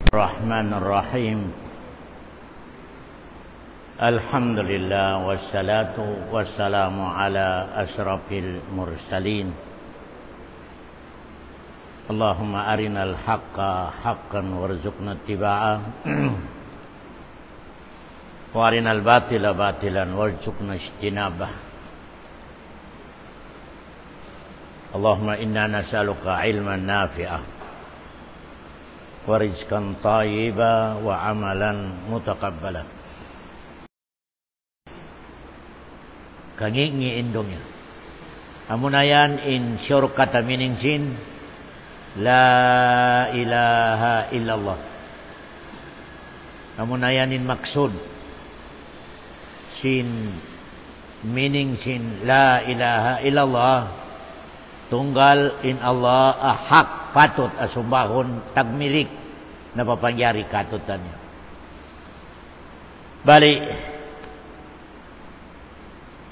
Bismillahirrahmanirrahim. Alhamdulillah wassalatu wassalamu ala asyrafil mursalin. Allahumma arinal haqqa haqqan warzuqna ittiba'ah wa arinal batila batilan warzuqna ijtinabah. Allahumma inna nas'aluka ilman nafi'ah wa rizqan thayyiban wa amalan mutaqabbalan. Kangingi indongnya amunayan in syur kata meaning sin la ilaha illallah. Amunayan in maksud sin meaning sin la ilaha illallah, tunggal in Allah hak patut asumbahon tagmilik na papangyari katutannya. Balik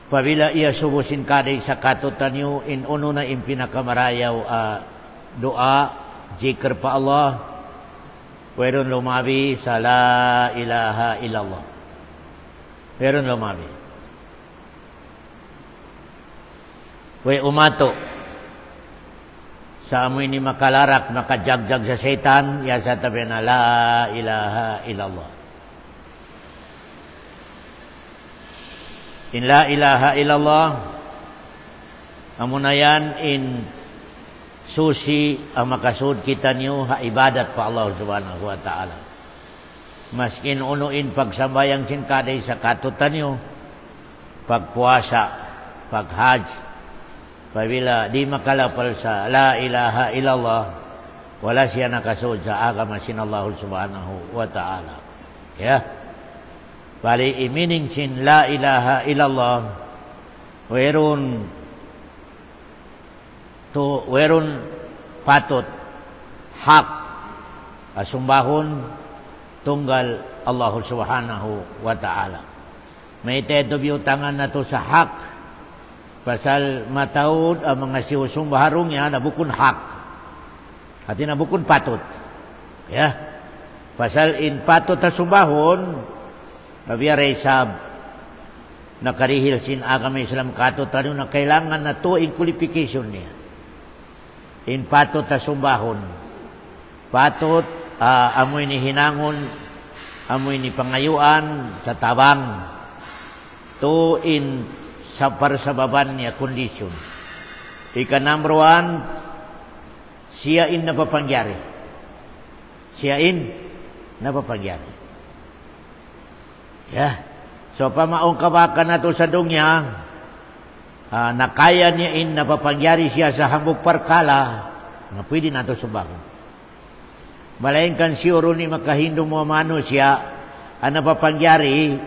pabila ia subusin kaday sa katutanyo in uno na in pinakamarayaw doa zikr pa Allah weron lumabi sa la ilaha illallah. Weron lumabi we umato sa amoy ni makalarak makajagjag sa setan ya sa tabi na la ilaha illallah. In la ilaha illallah amunayan in susi ang makasud kita niyo ha ibadat pa Allah subhanahu wa ta'ala. Maskin unuin pagsambayang sinkaday sa katutan niyo, pagpuasa, paghaj, pabila di makalapal sa la ilaha illallah, wala siya nakasud sa agama sin Allah subhanahu wa ta'ala. Ya. Bali imining sin la ilaha illallah weron patut hak asumbahon tunggal Allah subhanahu wa ta'ala. May teto biutangan na to sa hak pasal mataud ang mga siusumbaharong niya nabukon hak at nabukon patut. Ya. Pasal in patut asumbahon Nabiyaray sab nakarihil sin agama Islam katutan na kailangan na to in qualification niya. In patut asumbahon. Patut amoy ni hinangon, amoy ni pangayuan sa tabang. To in sa parsababan niya condition. Ika number 1, siya in napapangyari. Siya in napapangyari. Ya. So pamaong kabakan na to sa dunya, nakaya niya in napapangyari siya sa hambog parkala, nga pwede na to subahon. Malain kan siyuro ni makahindo mo mano siya, ang napapangyari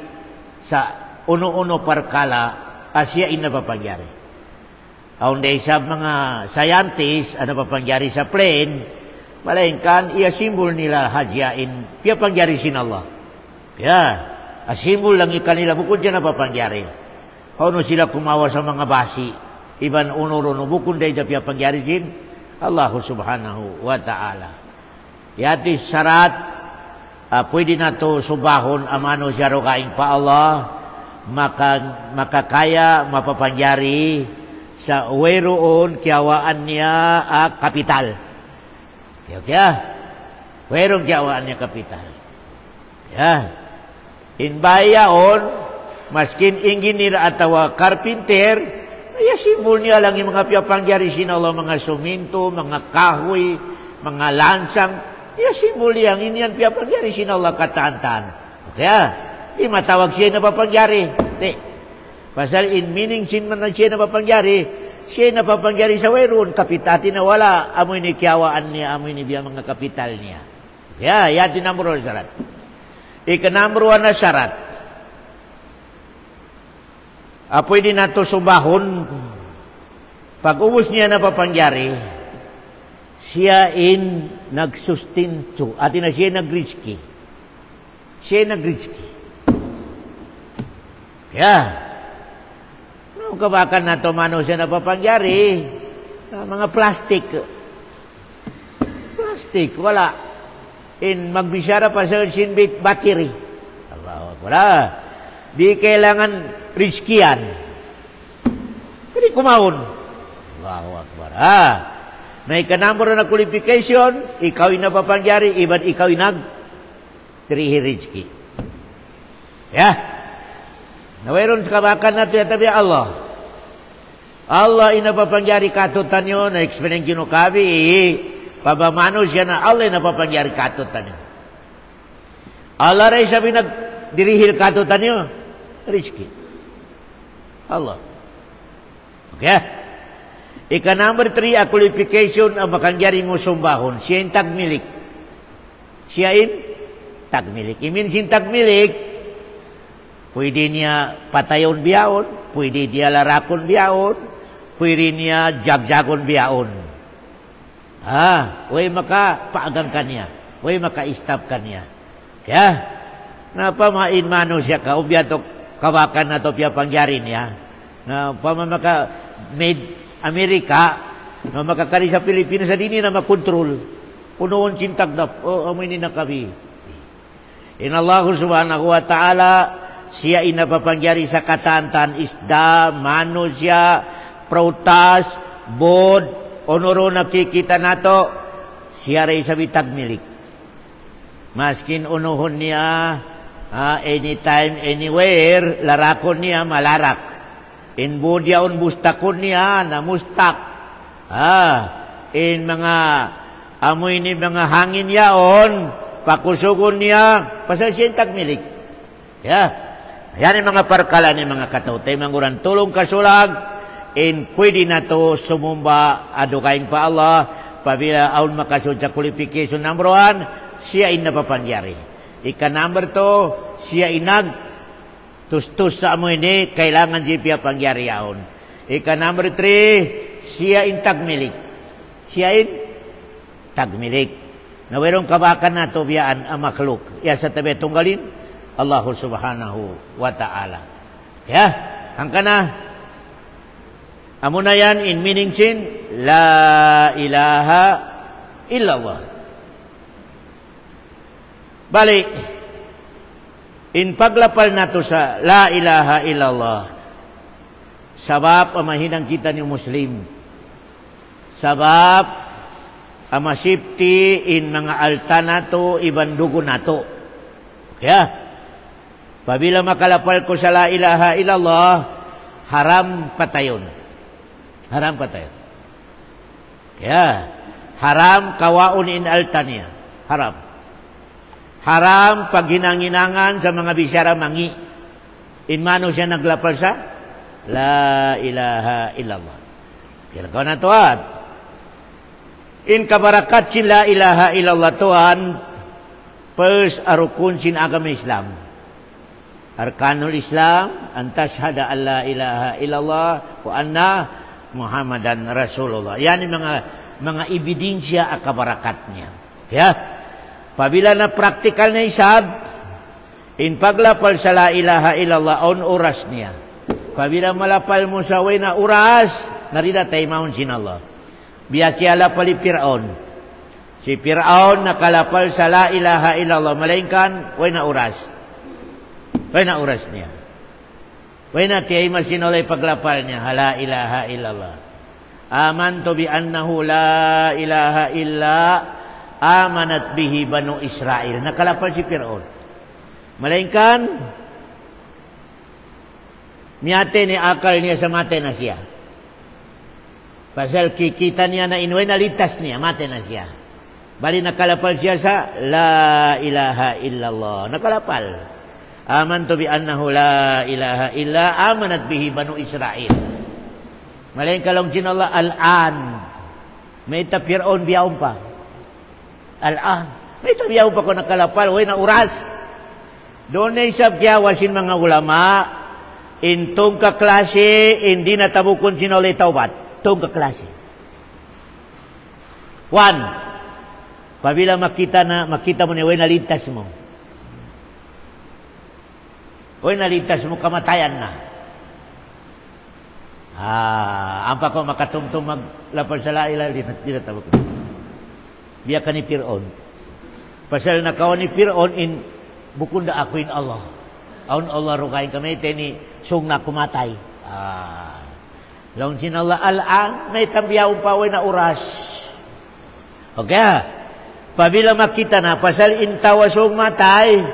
sa uno-uno parkala, siya in napapangyari. Aun day sa mga scientist, ang napapangyari sa plane, malain kan, iya simbol nila hadyain, piya pangyari sin Allah. Ya. Asimbol lang ikanila bukod dyan napapangyari. Paano sila kumawa sa mga basi? Iban uno-uno bukod dahil dapya pangyari sin Allah subhanahu wa ta'ala. Yati sarat pwede na to subahon amano siya rokaing pa Allah makakaya mapapangyari sa weroon kiawaan niya kapital. Kaya weroon kiawaan niya kapital. Ya. In bayaon, maskin engineer atawa carpenter, ay simbol niya lang yung mga piyapangyari sin Allah, mga suminto, mga kahoy, mga lansang, ay simbol niya, yan piyapangyari sin Allah katantan. Kaya, di matawag siya na papangyari. Di. Pasal in meaning sin man na siya na papangyari sa weron, kapitati na wala, amoy ni kiawaan niya, amoy ni biya mga kapital niya. Kaya, yatin na muro sarat. Number 1 na syarat. Pwede na ito subahon. Pag ubos niya na papangyari, siya in nagsustinto. At na siya nagritski. Siya nagritski. Kaya, no, kabakan na ito mano siya na papangyari. Mga plastic. Plastic, wala. In magbisara pa sa sinbit battery. Allahu Akbar. Di kailangan riskian. Hindi kumahon. Allahu Akbar. May kanambro na qualification, ikaw yung napapangyari, iba't ikaw yung nag-riski. Nawairon sa kabakan na ito, tabi Allah. Allah yung napapangyari katutan nyo, na-explain kinukabi, pabamano siya na Allah yung napapangyari katutan nyo. Allah rin sabi nagdirihil katutan nyo, riski. Allah. Okay? Ika number 3, a qualification ang makangyari mo sumbahon. Siya yung tagmilik. Siya yung tagmilik. Imin siyang tagmilik, pwede niya patayon biyaon, pwede niya larakon biyaon, pwede niya jagjagon biyaon. Way maka-paagang kanya. Way maka-stop kanya. Kaya, napamain mano siya ka, ubyato kawakan na to piya pangyari niya. Na pamamaka made Amerika, na makakari sa Pilipinas, sa dini na makontrol. Punoon cintag na, amoy ni na kami. In Allah subhanahu wa ta'ala, siya inapapangyari sa katantan, isda, mano siya, prutas, bod, onoro nakikita nato, siya rin sa bitag milik. Maskin unuhon niya, anytime, anywhere, larakon niya, malarak. In budyaon bustakon niya na mustak. In mga amoy ni mga hangin yaon, pakusugon niya, pasasintag milik. Yan yung mga parkala ni mga katutay, manguran tulong kasulag, in pwede na to sumumba adukain pa Allah, pabila aun makasud sa qualification number 1, siya in napapangyari. Ika number 2, siya inag tustus sa amo ini, kailangan siya pangyari yaon. Ika number 3, siya in tagmilik. Siya in tagmilik. Nawirong kabakan na to biyaan ang makhluk. Ya sa tabi tunggalin, Allah subhanahu wa ta'ala. Ang kana, amo na yan in meaning chin, la ilaha illallah. Balik, in paglapal na to sa la ilaha illallah, sabab ang mahinang kita ni Muslim, sabab ang masipti in mga alta na to, ibandugo na to. Kaya, pabila makalapal ko sa la ilaha illallah, haram patayon. Haram patayon. Kaya, haram kawaon in alta niya. Haram. Haram paghinanginangan sa mga bisyara mangi. In mano siya naglapal sa la ilaha illallah. Kaya ko na tuwan. In kabarakat sin la ilaha illallah tuwan, first arukun sin agama Islam. Arkanul Islam, antashhada an la ilaha illallah wa anna Muhammadan Rasulullah. Yan yung mga ebidensya at kabarakat niya. Kaya, pabila na praktikal na isab, in paglapal sa la ilaha illallah, on oras niya. Pabila malapal mo sa way na oras, narida tayo maun sin Allah. Biyakiala pali Fir'aun. Si Fir'aun nakalapal sa la ilaha illallah, malaingkan, way na oras. Way na oras niya. Way na tiyay masinolay paglapal niya, la ilaha illallah. Amantu bi annahu la ilaha illa amanat bihi banu Israel. Nakalapal si Fir'aun. Malaingkan, miyate ni akal niya sa mate na siya. Pasal kikita niya na inuwi, nalitas niya, mate na siya. Bali nakalapal siya sa la ilaha illallah. Nakalapal. Amantu bi annahu la ilaha illa amanat bihi banu Israel. Malaingkan lang sin Allah, al-an. May Fir'aun biyaon pa. Al-an. May tabiyaw pa ko nakalapal. Uy, na oras. Doon na isab kiyawasin mga ulama, intong kaklase, hindi natabukon sinulay taubat. Tong kaklase. 1. Pabila makita mo niya, uy, nalintas mo. Uy, nalintas mo, kamatayan na. Ang pa ko makatumtum maglapal sa laila, di natabukon. Biya ka ni Fir'aun. Pasal nakawan ni Fir'aun in bukunda ako in Allah. Aun Allah rukain kami teni sung na kumatay. Long sinala alaan may tambiyaw pa na oras. Okay. Pabila makita na pasal intawa sung matay,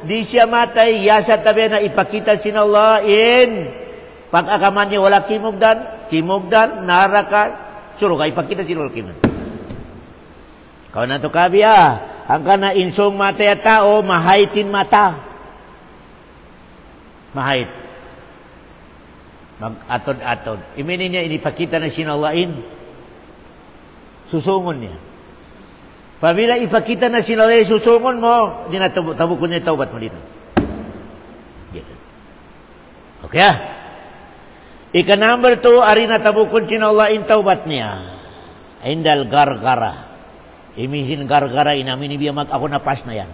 di siya matay, yasa tabi na ipakita sinala in pag-akaman niya wala kimugdan, narakan, suruh ka ipakita sinala kimugdan. Kau na to kabiya, hanggang na insong matay at tao, mahaitin mata. Mahait. Mag-atod-atod. Iminin niya, inipakita na sinalain. Susungon niya. Pabila ipakita na sinalain, susungon mo, di na tabukon niya taubat mo dito. Okay. Ika number 2, ari na tabukon sinalain taubat niya. Indal gargara. Imihin gargara, inamin ni biya ako napas na yan.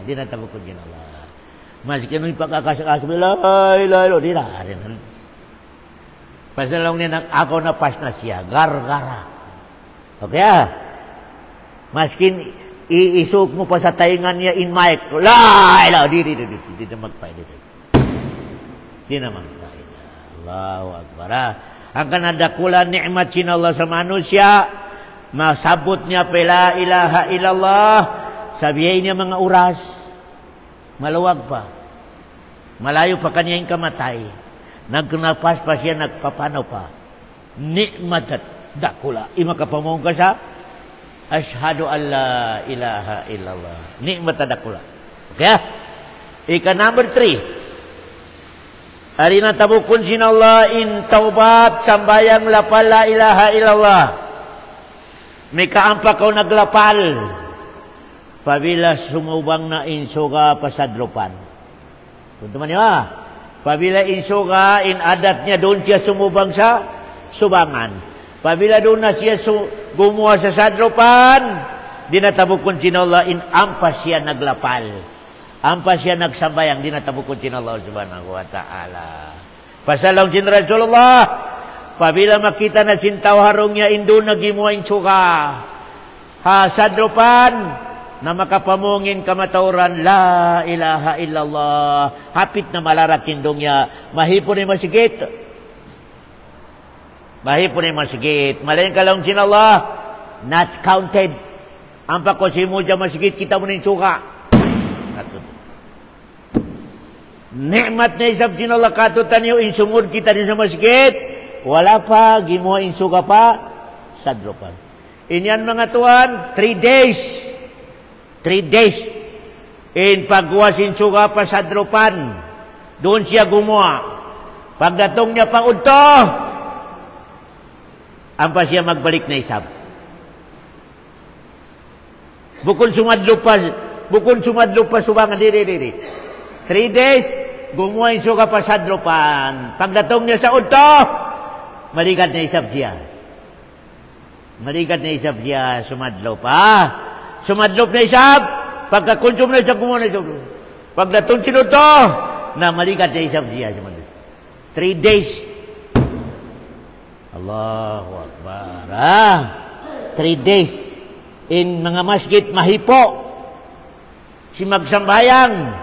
Di na tabukon sinalain. Masih kena ipagkakasakas lay, di na. Pasal lang niya ako na pas na siya, gargara. Okay Maskin iisuk mo pa sa taingan niya in mic, lay, di na magpay. Di na magpay. Allahu Akbar. Ang kanadakulan ni'mat sin Allah sa manusia, masabot niya pa la ilaha illallah, sabihin niya mga oras, maluwag pa. Malayo pa kanya yung kamatay. Nagnapas pa siya, nagpapanaw pa. Ni'mat at dakula. Imakapamong ka sa Ashhadu an la ilaha illallah. Ni'mat at dakula. Okay? Ika number 3. Ari na tabukun sinallah in taubat sambayang lapal la ilaha illallah. May kaampa kau naglapal. Pabila sumubang na insuga pasadrupan. Kung man niya, pabila insuga in adat niya doon siya sumubang sa subangan. Pabila doon na siya gumawa sa sadrupan, dinatabukon sinallah in ampas siya naglapal. Ampas siya nagsambayang, dinatabukon sinallah subhanahu wa ta'ala. Pasalaw sin Rasulullah, pabila makita na sintaw harong niya in doon nagimuha insuga. Sadrupan, na makapamungin kamatauran, la ilaha illallah, hapit na malarakin dong niya, mahipon ni masigit. Mahipon ni masigit. Malayan ka lang sinallah, not counted. Ang pakosimu dyan masigit, kita mo na yung suka. Ni'mat na isab sinallah katutan yung insungod kita rin sa masigit, wala pa, gimuha insuga pa, sadropan. Inyan mga tuan, 3 days. 3 days. In pagwasin suga pa sa dropan. Doon siya gumawa. Pagdatong niya pa udto, ang pa siya magbalik na isab. Bukon sumadlo pa subangan. 3 days, gumawa yung suga pa sa dropan. Pagdatong niya sa udto, maligat na isab siya. Sumadlo pa. Sumadlop na isab, pagkakonsum na isab, gumawa na isab. Pagdatong sinuto, na malikat na isab siya. 3 days. Allahu Akbar. 3 days. In mga masjid, mahipo. Si magsambayang,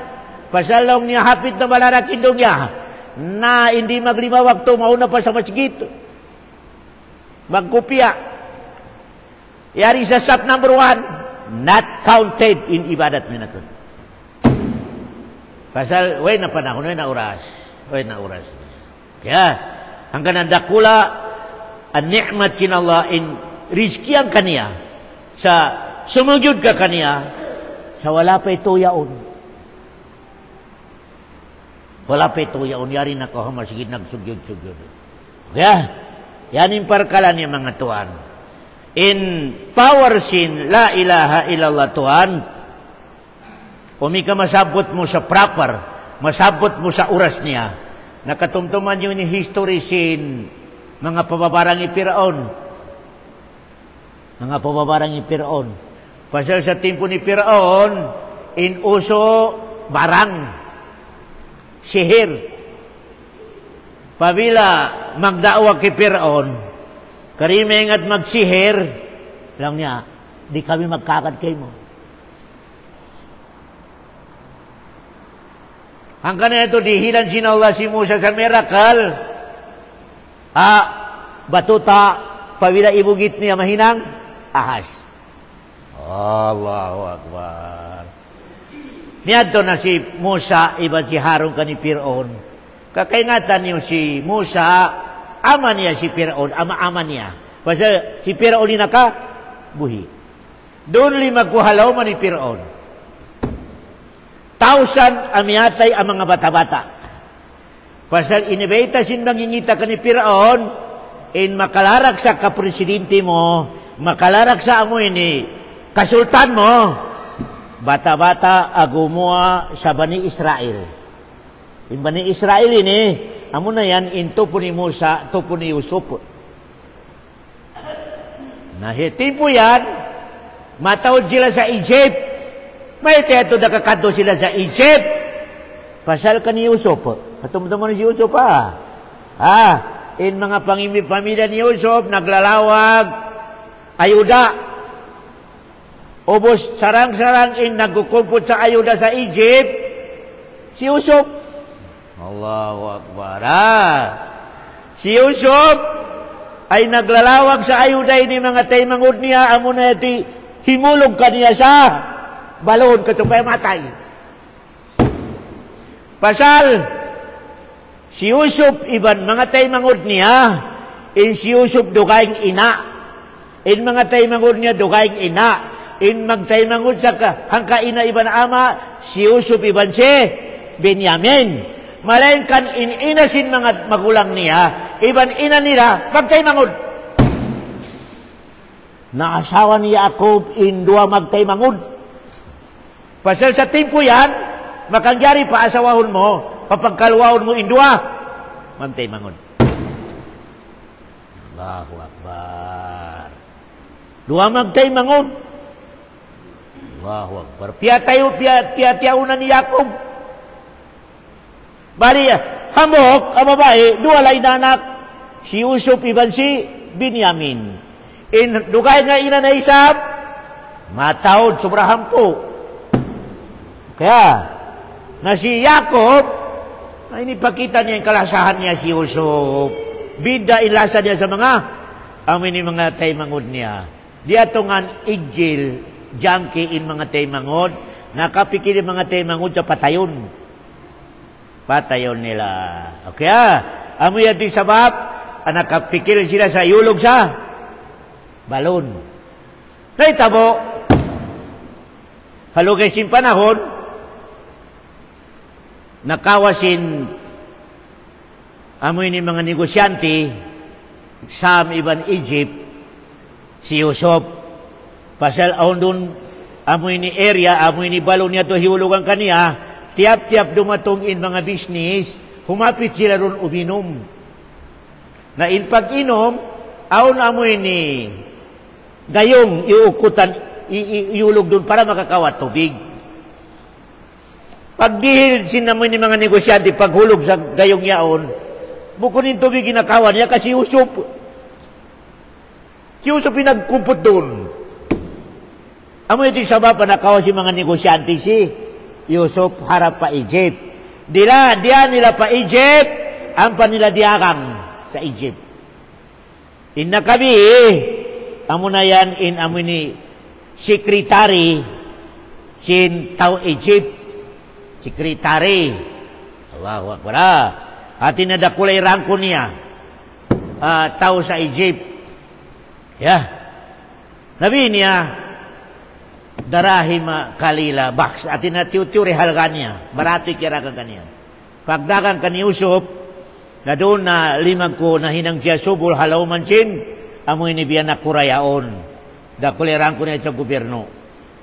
pasalong niya hapit na malarakindong niya, na hindi maglima waktu, mauna pa sa masjid. Magkopya. Yari sa sub number 1. Not counted in ibadat na ito. Pasal, way na panahon, way na oras. Kaya, hanggang nandakula, ang ni'mat sinallah in rizkiyan kaniya, sa sumugyod ka kaniya, sa wala pa ito yaon. Wala pa ito yaon, yari na ko, masigit nagsugyod-sugyod. Kaya, yan yung parkalan niya mga tuan. In power sin la ilaha illallah tuan, umi ka masabot mo sa proper, masabot mo sa oras niya. Nakatumtuman yun ni history sin mga pababarang Firaun. Mga pababarang Firaun. Pasal sa timpo ni Firaun, in uso barang, sihir. Pabila magdaawa kay Firaun, karimeng at magsihir lang niya, di kami magkakad kay mo. Hanggang na ito, dihilan si Allah si Musa sa miracle. Batuta, pawila ibugit niya mahinang, ahas. Allahu Akbar. Niadto na si Musa, iba si Harun ka ni Fir'aun. Kakaingatan niyo si Musa, ama niya si Fir'aun, ama niya. Kasi si Fir'aun buhi. Doon magkuhalaw man ni Fir'aun. 1,000 amiyatay ang mga bata-bata. Pasal inibeta sin mangingita ka ni Fir'aun, in makalarak sa kapresidente mo, makalarak sa amo ini, kasultan mo, bata-bata agumua sa Bani Israel. In Bani Israel ini, amo na yan, in tupo ni Musa, tupo ni Yusuf. Nahitin po yan, matawad sila sa Egypt. May teto na kakanto sila sa Egypt. Pasal ka ni Yusuf. Katumtamo ni si Yusuf in mga pamilya ni Yusuf, naglalawag, ayuda. Ubos sarang-sarang in nagkukumpot sa ayuda sa Egypt, si Yusuf. Allahu Akbar. Si Yusuf ay naglalawag sa ayuda ini mga taymangod niya, amo na iti himulog ka niya sa balon ka supaya matay. Pasal, si Yusuf, iban mga taymangod niya, in si Yusuf dugaing ina. In mga taymangod niya dugaing ina. In magtaymangod sa hangka ina iban ama, si Yusuf iban si Benyamin. Malain kan inasin mga magulang niya, iban ina nila, magtaymangod. Naasawa ni Jacob in dua magtaymangod. Pasal sa tempo yan, makangyari pa asawahon mo, papagkalwahon mo indua, magtaymangon. Allahu Akbar. Dua magtaymangon. Allahu Akbar. Piyatayunan ni Jacob. Bali, hamok, ang babae, dua lain anak, si Yusuf iban si Benyamin. Dugay nga ina na isap, matawad sobrahan po. Kaya, na si Jacob, ay inipakita niya yung kalasahan niya si Yusuf. Bida ilasa niya sa mga, amin yung mga taymangod niya. Di atungan igil, junkie in mga taymangod, nakapikil yung mga taymangod sa patayon. Patayon nila. Kaya, amin yung sabab, nakapikil sila sa yulog sa balon. Kaya tabo, halugay sin panahon, nakawasin amoy ni mga negosyante sa iban Egypt si Yusuf. Pasal aon dun amoy ni area, amoy ni balon niya to hiulugan kaniya, tiap-tiap dumatong in mga business, humapit sila ron uminom. Na in pag-inom, aon amoy ni gayong iukutan, iulog dun para makakawat tubig. Pagdihil sinamoy ni mga negosyante, paghulog sa gayong yaon, bukunin tubig ginakawan niya kasi Yusuf. Si Yusuf pinagkumpot doon. Amo ito sabab pa nakawa si mga negosyante si Yusuf harap pa Egypt. Diyan nila pa Egypt, ang panila diakang sa Egypt. Inna kami, amo na yan in amo ni secretary sin tao Egypt. Sekretary. Allahu Akbar. Atin na dakulay rangko niya. Tao sa Egypt. Nabi niya, darahima kalila baks. Atin na tiuturi halga niya. Barato'y kirakan kaniya. Pagdakan ka ni Yusuf, na doon na limang ko na hinang siya subol, halaw man sin, amoy ni biyan na kurayaon. Dakulay rangko niya sa gobyerno.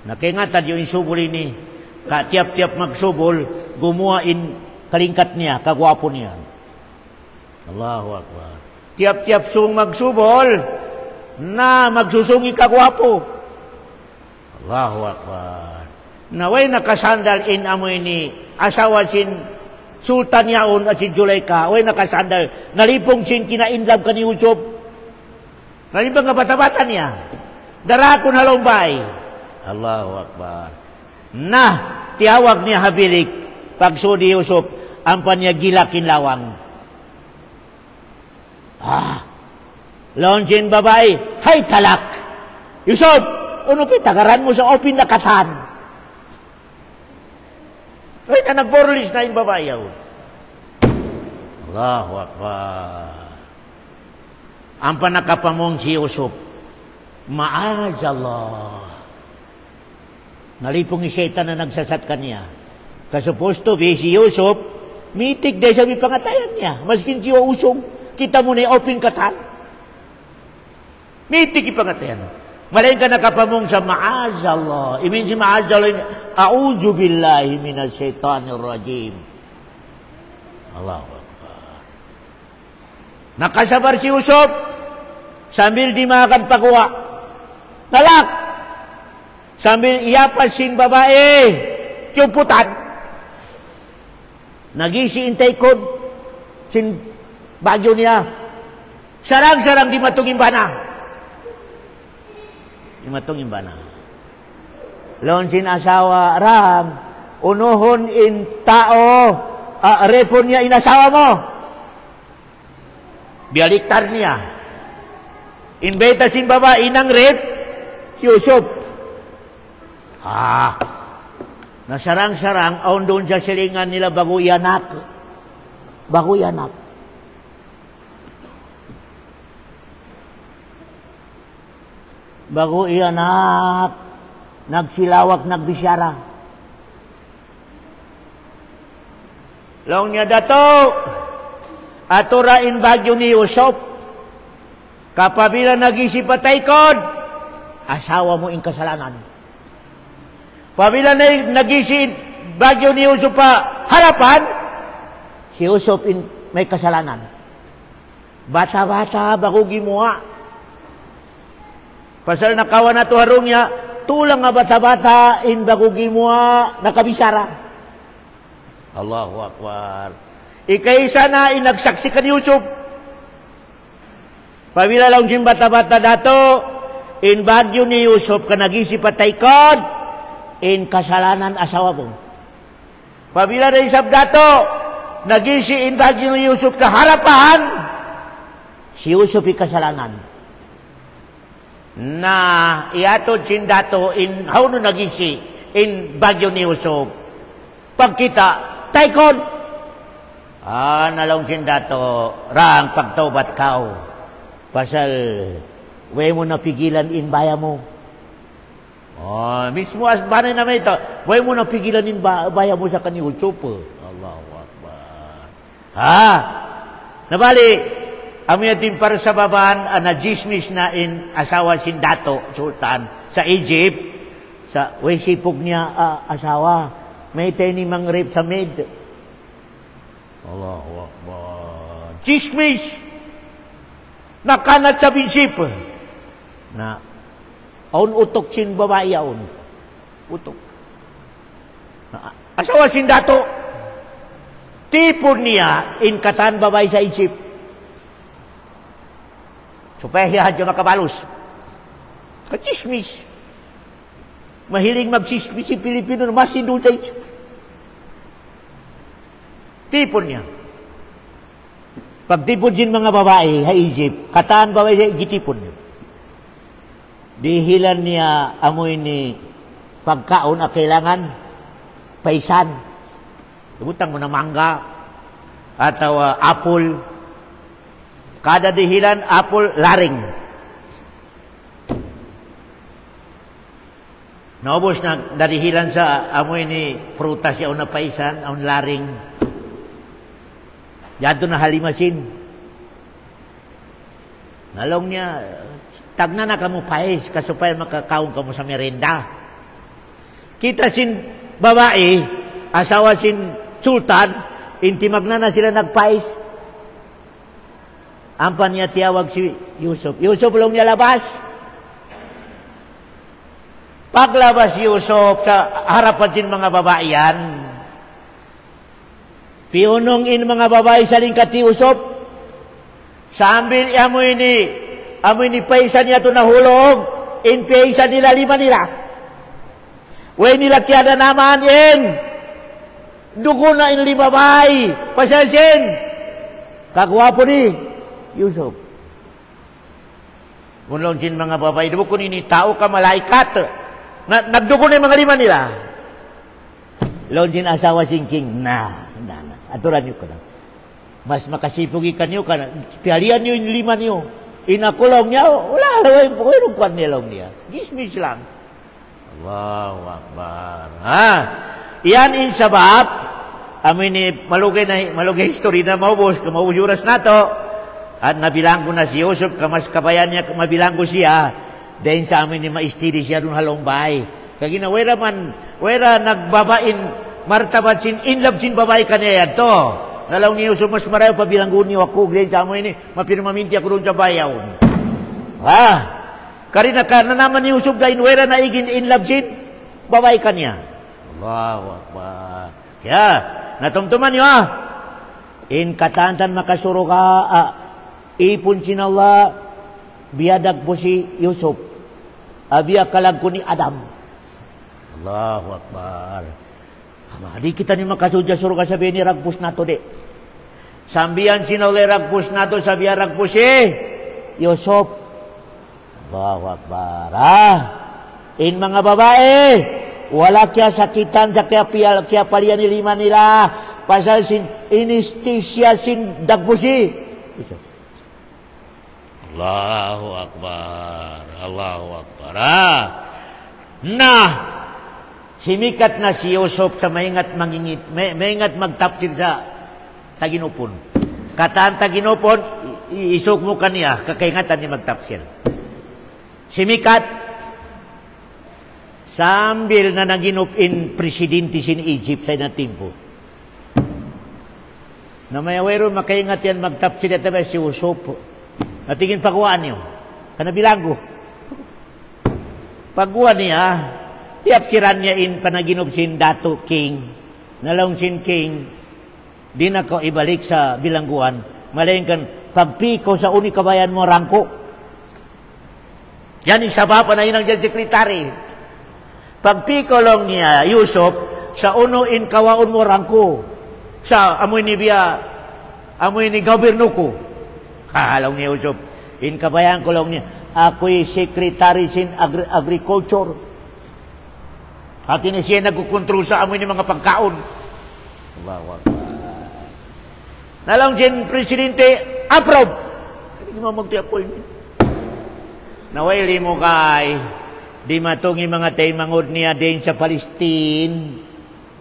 Nakingatan yung subol ini. Tiap-tiap magsubol, gumuain kalingkat niya, kagwapo niya. Allahu Akbar. Tiap-tiap sung magsubol, na magsusungi kagwapo. Allahu Akbar. Naway nakasandal in amoy ni asawa sin Sultan yaon at si Juleika, way nakasandal, nalipong sin kinainlab ka ni Yusuf. Nalipong nga bata-bata niya. Darakon halumbay. Allahu Akbar. Nah, tiawag niya habilik. Pagsudi Yusuf, ampan niya gilakin lawang. Launching babae, hay talak. Yusuf, ano pitagaran mo sa open na katan? Ay, na nagborlis na yung babae. Allahu Akbar. Ampan nakapamong si Yusuf. Maazallah. Nalipong ni Satan na nagsasat kanya. Kasupos to be si Yusuf, mitig dahil sabi pangatayan niya. Maskin siya usong, kita mo na yung open katan. Mitig ipangatayan. Malayin ka nakapamong sa maazallah. Ibig si maazallah, a'udhu billahi minas shaitanir rajim. Allahu Akbar. Nakasabar si Yusuf, sambil dimakan pakuha. Talak! Sambil iyapas sin babae, kiuputan. Nagisi intay kod, sin bagyo niya. Sarang-sarang di matong imbana. Di matong imbana. Laon sin asawa, ram, unuhon in tao, repon niya inasawa mo. Bialiktar niya. Inbeta sin babae ng rep, si Yusuf. Nasarang-sarang, aon doon sa silingan nila bago yanak. Bago yanak. Bago yanak, nagsilawak, nagbisyara. Long niya dato, aturain bagyo ni Yusuf. Kapabila nag-isip patay kod, asawa mo in kasalanan. Pabila nag-isip bagyo ni Yusuf pa harapan, si Yusuf may kasalanan. Bata-bata, bago gimuha. Pasal nakawan na to harong niya, tulang nga bata-bata, bago gimuha, nakabisara. Allahu Akbar. Ikaisa na inagsaksi ka ni Yusuf. Pabila lang yung bata-bata dato, bagyo ni Yusuf ka nag-isip patay kod, kasalanan asawa mo. Pabila na isab dato, nag-isip bagyo ni Yusuf ka harapan, si Yusuf kasalanan. Na iatod sin dato, how no nag-isip, bagyo ni Yusuf. Pagkita, taykod. Nalong sin dato, rang pagtaubat kao. Pasal, way mo napigilan baya mo. Mismo as banay naman ito, way mo napigilan baya mo sa kaniyong chupo. Allahu Akbar. Nabali, amin natin para sa baban, na-jismis na asawa sin dato, sultan, sa Egypt, way sipog niya, asawa, may tayo ni mang rape sa maid. Allahu Akbar. Jismis! Nakanat sa binsip. Na, aun utok sin babae aun. Utok. Asawa sin dato. Tipon niya, katan babae sa Egypt. Supaya hiya makabalos. Kachismis. Mahiling magsismis si Pilipino, masin doon sa Egypt. Tipon niya. Pagtipon din mga babae sa Egypt, kataan babae sa gitipon. Dihilan niya amoy ni pagkaon na kailangan paisan. Ibutang mo na mangga atau apple. Kada dihilan apple laring. Naubos na dadihilan sa amoy ni prutas yaw na paisan, ang laring. Yato na halimasin. Nalong niya, tagna na kamo pais, kasupay makakaon kamo sa merenda. Kita sin babae, asawa sin sultan, intimagna na sila nagpais. Ampan niya tiyawag si Yusuf. Yusuf lang niya labas. Paglabas Yusuf sa harapan din mga babae yan, piunong mga babae sa lingkat ni Yusuf, sambil amoy ni paisan niya ito nahulog, Inpiyesa nila 5 nila. Way nila kiyada naman in. Dugo na in 5 bay. Pasasin. Kagwapo ni Yusuf. Munlong sin mga babae. Dugo ko ni tao ka malaikat. Nagdugo na yung mga 5 nila. Lonjin asawa singking. Na. Aturan nyo ka na. Mas makasipugi ka nyo ka na. Pihalian nyo yung 5 nyo. Inakulong niya. Wala. Pwede kwan nilong niya. Gismis lang. Allahu Akbar. Iyan in sabab. Amin ni malugay history na maubos. Kamaubos oras na to. At nabilanggo na si Yusuf. Kamas kabayan niya. Mabilanggo siya. Dahil sa amin ni maistiri siya dun halombay. Kagina, wera nagbabain martabat sin inlove sin babae kaniya to. Nalaw ni Yusuf mas marayo pabilanggo niyo ako. Dahil sa amin ni mapirmaminti ako dun sa bayaw. Karina ka na naman ni Yusuf dahil wera na igin inlove sin babae kaniya. Allahu Akbar. Kaya, natumtuman niyo In katantan makasuro ka, ipon sin Allah, biyadag po si Yusuf. Abiya kalag ko ni Adam. Allahu Akbar. Di kita ni makasudya suro ka sabihin ni ragpus na to di. Sambihan sinole ragpus na to, sabihan ragpus Yusuf. Allahu Akbar. In mga babae, wala kaya sakitan sa kaya palian ni 5 nila. Pasal sin inistisya sin dagpusi. Allahu Akbar. Allahu Akbar. Simikat na si Yusuf sa maingat magtapsir sa taginupon. Kataan taginupon, isuk mo kaniya, kakaingatan ni magtapsir. Simikat, sambil na naginupin presidente sin Egypt sa inatimpo. Na mayawero makaingat yan magtapsir at si Yusuf. Natingin paguan niyo. Kanabilanggo. Paguan niya, tiapsiran niya in panaginop sin Dato King. Nalong sin King, di na ko ibalik sa bilangguan. Malayangkan, pagpiko sa uni kabayan mo, rangko. Yan isaba pa na yun ang dyan sekretary. Pagpiko lang niya, Yusuf, sa uno in kawaon mo, rangko. Sa amoy ni gobyerno ko. Halaw ni Yusuf, in kabayan ko lang niya, ako'y secretary sin agriculture. At ini siya nagkukontrol sa amoy ni mga pagkaon. Nalang din presidente, approve. Hindi mo magti-appointment. Nawali mo kay, di matungi mga taymangod niya din sa Palestine.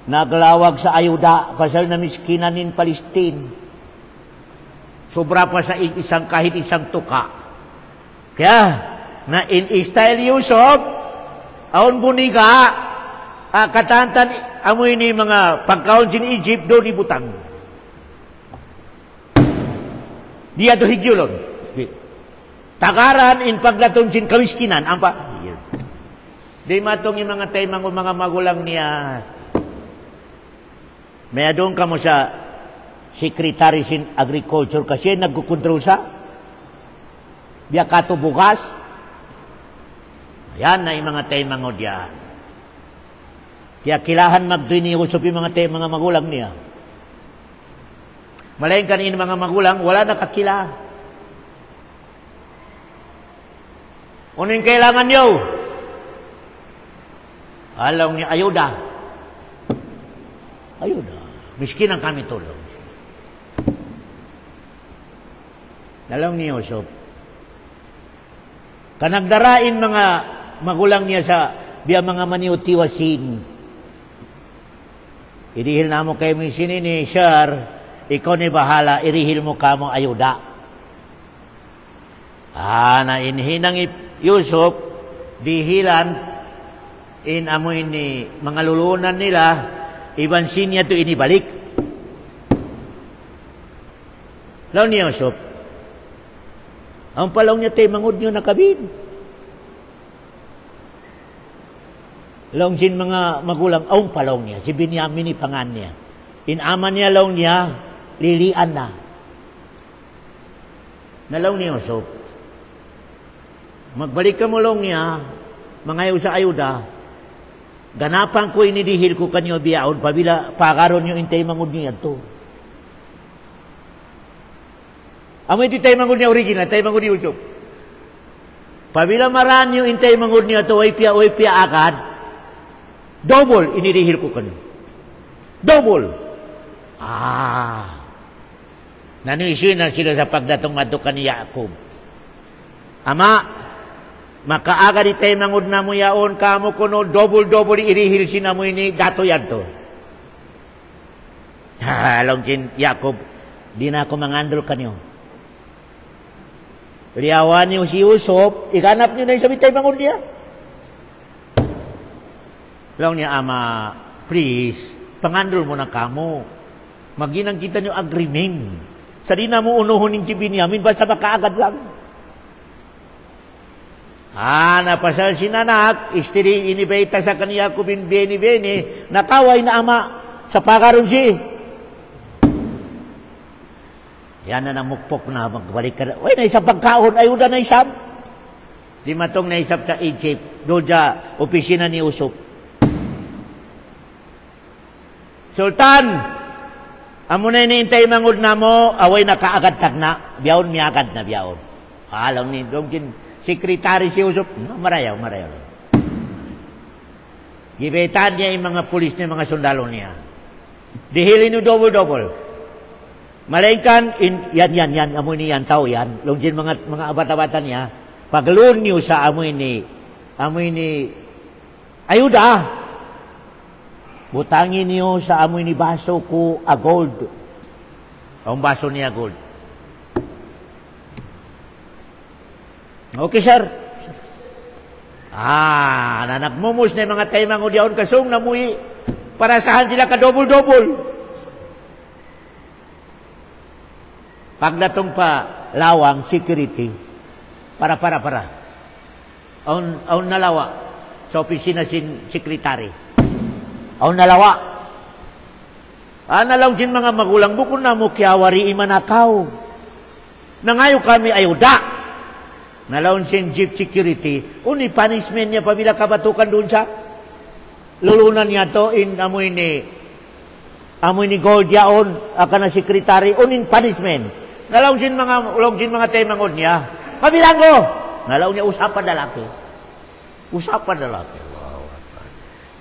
Naglawag sa ayuda, pasal na miskinan in Palestine. Sobra pa sa kahit isang tuka. Kaya, na in style Yusuf, aon buniga, katantan, amoy ni mga pagkaon sin Egypt, doon ibutang. Di ato higyulon. Takaran, in paglaton sin kamiskinan, ampa. Di matong yung mga taymang mga magulang niya. May adong ka mo sa secretary sin agriculture kasi nagkukontrol sa biya kato bukas. Ayan na yung mga taymangod yan. Kaya kilahan magdoy ni Yusuf yung mga magulang niya. Malaking kanin mga magulang, wala nakakila. Ano yung kailangan nyo? Alam niya, ayuda. Ayuda. Miskin ang kami tulong. Nalong ni Yusuf. Kanagdarain mga magulang niya sa biya mga maniutiwasin. Irihil na mo kayo misinin ni Sir, ikaw ni bahala, irihil mo ka mo ayuda. Na inhinang Yusuf, dihilan, in amoy ni mga lulunan nila, ibansin niya ito inibalik. Law ni Yusuf, ang palaw niya tayo mangod niyo nakabin. Law sin mga magulang, ang palaw niya, si Binyamin ni pangan niya. Inaman niya law niya, lilian na. Nalaw ni Yusuf, magbalik ka mo law niya, mangayo sa ayuda, ganapan ko inidihil ko kanyo biyaon, pabila pakaron nyo intay mangod niya to. Amoy di tayo mangod niya original, tayo mangod niya Yusuf. Pabila maran nyo intay mangod niya to, way pia akad, double inidihil ko kanyo. Double. Nanuisin na sila sa pagdatong madukan ni Yakob. Ama, makaagad itay mangod na mo yaon, kamo kuno, double irihil sina mo ini, dato yan to. Along kin, Yakob, di na ako mangandol kanyo. Riyawan niyo si Yusuf, ikanap niyo na yung sabitay mangod niya. Lang niya, Ama, please, pangandol mo na kamo. Maginang kita niyo agreement. Sa di na mo unuhunin si Binyamin, basta makaagad lang. Napasal si nanak, istiri inibeta sa kaniya ko bini, nakaway na ama sa pakaron si. Yan na namukpok na, magbalik ka na. Uy, naisap pagkaon, ayuda na isap. Di matong naisap sa Egypt, doon sa opisina ni Yusuf. Sultan, amo na iniintay mangod na mo, away nakaagad tag na, biyaon miagad na biyaon. Alam ni, doon sekretary si Yusuf, marayaw. Gibetan niya yung mga pulis niya, mga sundalo niya. Dihilin nyo double. Malaikan, yan, amoy ni yan, tao yan. Longjin mga abata-bata niya, pagloon niyo sa amoy ni, ayuda, butangin niyo sa amoy ni baso ko a gold. Ang baso niya gold. Okay, sir. Nanakmumos na yung mga tayo mga diyaon kasong namuhi para sahan sila ka double. Pagdatong pa lawang, security, para. Aun nalawa sa opisina sin sekretary. Aun nalawa. Nalaw din mga magulang, bukod na mo kiawari imanakaw. Nangayo kami ayuda. Nalaw sin jeep security, uni punishment niya pabila kabatukan doon sa lulunan niya to in amoy ni gold yaon, aka na sekretary, unin punishment. Nalaw din mga temangod niya. Pabilang ko! Nalaw niya, usapan lalaki.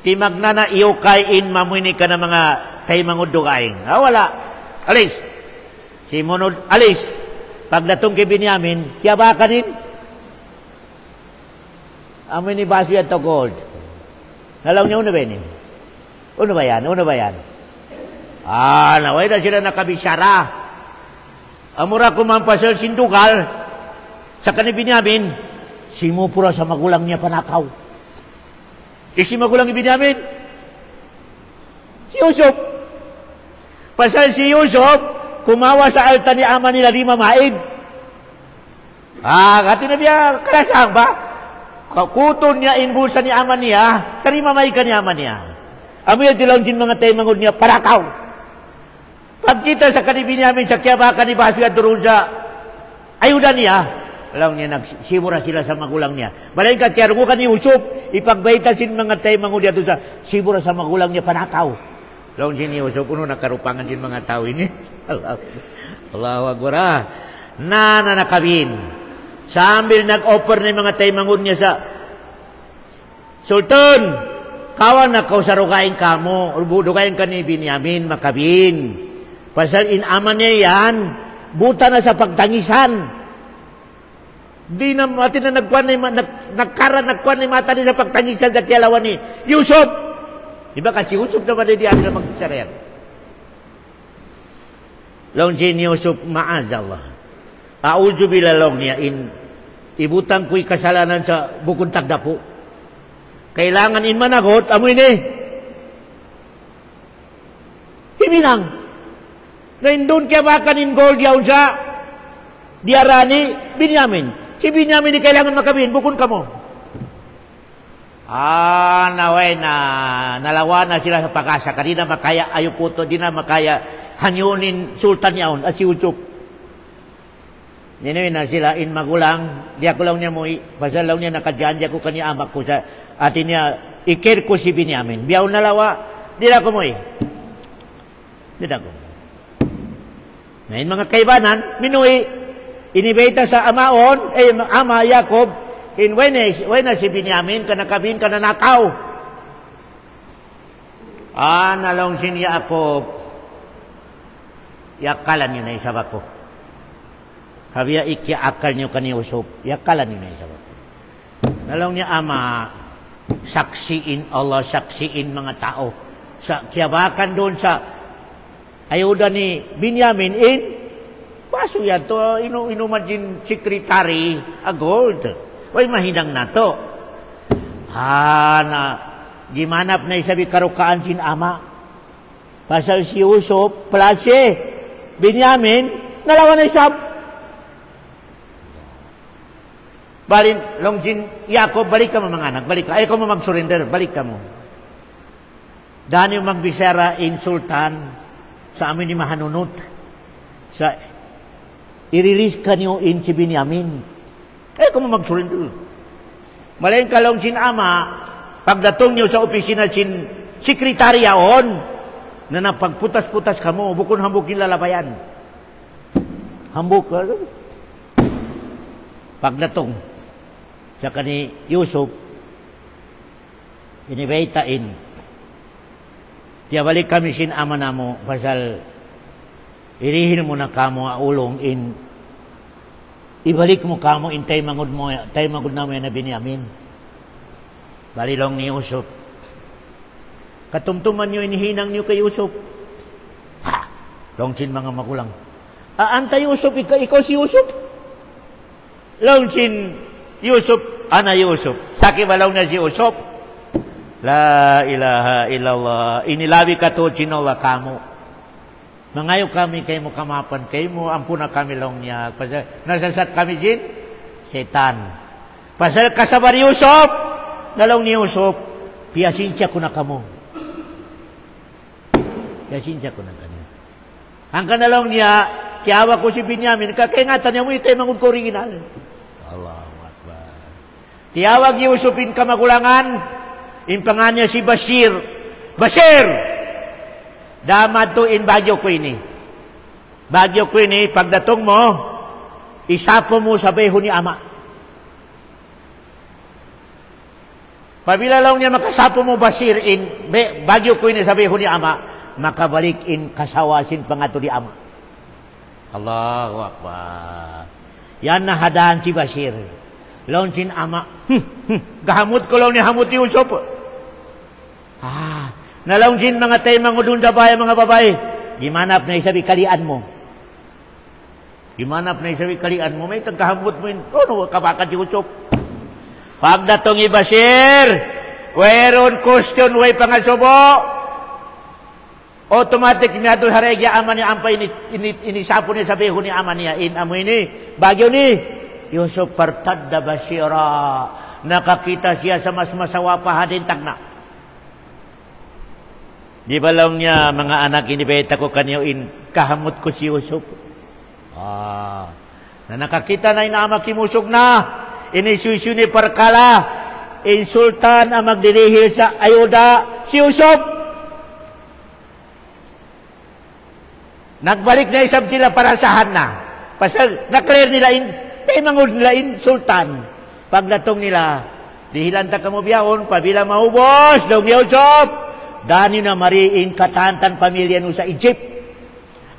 Timag na iyo kain mamuini ka na mga temangod dugaing. Wala. Alis. Si Munod, alis. Pagdatong kay Binyamin, kaya ba ka rin? Amoy ni baso yan to gold. Nalaw niya, Una ba yan? Naway na sila nakabisyara. Amura kumampasal sindugal sa kanibinyamin, simupura sa magulang niya panakaw. Si magulang ni Binyamin, si Yusuf. Pasal si Yusuf, kumawa sa alta ni ama nila 5 maid. Kati na biya, kalasang ba? Kuton niya, inbulsa ni ama niya, sa 5 maid ka ni ama niya. Amoy dilaw din mga tayo mangod niya, panakaw. Pagkita sa kanibinyamin, sa kiyaba kanibasi at durun sa ayuda niya, alam niya, nagsimura sila sa magulang niya. Malaking kakyarungo ka ni Yusuf, ipagbaita sin mga tayo mangod niya sa simura sa magulang niya, panakaw. Alam si ni Yusuf, nakarupangan sin mga tao ini. Allahu Akbar. Nakabin. Sambil nag-offer ng mga tayo mangod niya sa Sultan, kawan na kausarukain ka mo, dukain ka ni Binyamin, makabin. Pasal inaman niya yan, buta na sa pagtangisan. Di na mati na nagkuhan ni mata niya sa pagtangisan sa kiyalawan ni Yusuf. Diba kasi Yusuf naman di ang magsarayan. Laun si Yusuf, maazallah. Auzu bilalong niya, ibutang ko'y kasalanan sa bukod tagdapo. Kailangan managot, amoy ni. Himinang. Ngayon doon kaya makanin gold yaw sa diarani, Binyamin. Si Binyamin di kailangan makabin, bukod ka mo. Naway nalawa na sila sa pag-asa. Di na makaya ayuputo, di na makaya hanyunin sultan yaon at si Yusuf. Ninawin na sila in magulang, di ako lang niya mo, pasal lang niya nakadyan, di ako kanya amak ko sa At ikir ko si Binyamin. Biyaw na lawa, di na ko mo eh. Di na ko. Ngayon mga kaibanan, minui, inibeta sa amaon, ama Yakob, when si Binyamin, kanakabin ka na nakaw. Nalong sin Yakob, yakalan nyo na isabak ko. Habiya ikiakal nyo kani Usop, yakalan nyo na isabak ko. Nalong niya ama, saksiin Allah, saksiin mga tao. Sa kiyabakan doon sa ayuda ni Binyamin paso yan to, inuman din sekretary, gold. Way mahidang na to. Gimanap na isabi karukaan sin ama. Pasal si Usop, plase, Binyamin, nalawan na isab. Balin, long sin Yakob, balik ka mo mga anak, balik ka. Ayaw ko mo mag-surrender, balik ka mo. Dahil yung magbisera insultan sa amin ni mahanunot. Sa i-release ka niyo in si Binyamin. Ayaw ko mo mag-surrender. Malayin ka long sin ama, pagdatong niyo sa opisina sin sekretaryaon, na napagputas-putas ka mo, bukon hambukin lalabayan. Hambuk ka. Pagdatong sa kani Yusuf, inibaitain, balik kami sin ama namo, pasal irihin mo na kamo ulong ibalik mo kamo tay mangod na mo na Binyamin. Balilong ni Yusuf. Katumtuman nyo, inihinang nyo kay Yusuf. Longsin mga magulang. Anta Yusuf, ikaw si Yusuf. Longsin Yusuf, ana Yusuf. Saki balaw na si Yusuf. La ilaha illallah. Inilabi ka to, chinola kamo. Mangayo kami kay mo kamapan kay mo, ampuna kami long niya. Nasasat kami sin, setan. Pasal kasabar Yusuf, nalong ni Yusuf, piyasinsya ko na kamo. Piyasinsya ko na kanya. Ang kanalong niya, kiawa ko si Binyamin, kakaingatan niya mo ito yung mangun ko original. Allahu Akbar. Tiyawag Yusufin kamagulangan, impangan niya si Bashir. Bashir! Damad to in Baguio ko ini. Baguio ko ini, pagdatong mo, isapo mo sa beho ni ama. Pabila lang niya makasapo mo Bashir in Baguio ko ini sa beho ni ama, makabalik in kasawasin pangato di ama. Allahu Akbar. Yan na hadaan si Bashir. Laon sin ama. Gahamot ko lang ni hamot ni Yusuf. Nalaon sin mga tay mangudun da bayan mga babae. Gimanap na isabi kalian mo. Gimanap na isabi kalian mo. May tagkahamot mo yun. No, kabakan si Yusuf. Pagdatong i Bashir, whereon question way pangasubo. Automatic niya doon haregya ama niya ampay inisapo niya sa beho ni ama niya in amo ini Baguio ni Yusuf partadda Bashira, nakakita siya sa mas masawa pa hadin tagna. Di ba lang niya mga anak inibeta ko kanyo in kahamot ko si Yusuf. Na nakakita na inama kimusog na inisuisyo ni Parkala insultan ang magdirihil sa ayuda si Yusuf. Nagbalik na isab sila para sahan na. Pasal na-clear nila mangod nila sultan. Paglatong nila, dihilanta ka mo biyahon, pabila maubos, daw Yusuf. Dani na mariin katantan pamilya no sa Egypt.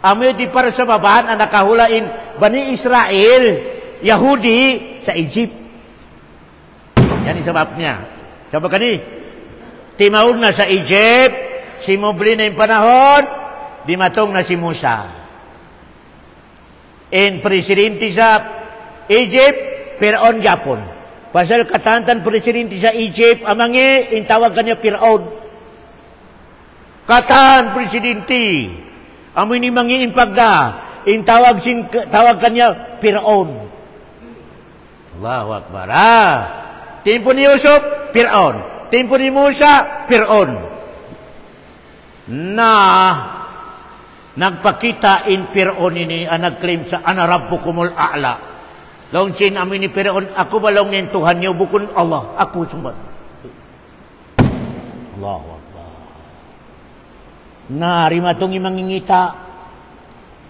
Amoy di para sa babahan ang nakahulain Bani Israel, Yahudi sa Egypt. Yan isabab niya. Sabab ka ni, timaon na sa Egypt, simubli na yung panahon, di matong na si Musa. In presidente sa Egypt, Firaun Japon. Pasal katantan presidente sa Egypt, amangi, intawag kanya Firaun. Katan presidente, amoy ni mangi impagda, tawag kanya Firaun. Allahu Akbar. Timpo ni Yusuf, Firaun. Timpo ni Musa, Firaun. Nagpakita in Firaun ini nag-claim sa ana rabbukumul a'la. Launsin amin ni Firaun, ako ba lang ng Tuhan niyo bukun Allah, ako sumbat. Allahu Akbar. Narima tong mangingita.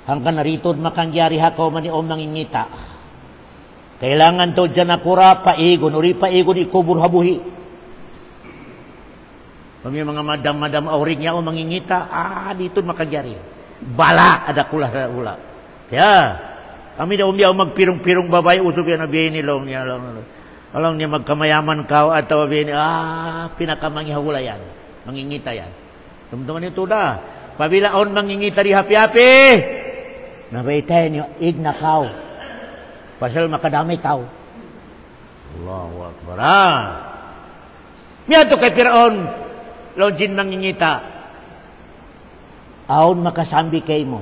Hanggang naritod makangyari hakaw man o mangingita. Kailangan to dyan nakura, paigon, uri paigon, ikubur habuhi. Kami mga madam-madam aurig niya o mangingita, dito makangyari. Bala, ada kulah ada ula. Kaya, kami daw umiyaw magpirong-pirong babae, usap yan na biyayin nilong niya. Alang niya magkamayaman ka atau biyayin, pinakamangihawula yan. Mangingita yan. Teman-teman itu dah. Pabila on mangingita di hapi-hapi, nabaitayan niyo, igna kau. Pasal makadamay kau. Allahu Akbar. Miya to kay Firaun, lojin mangingita. Aon makasambi kay mo.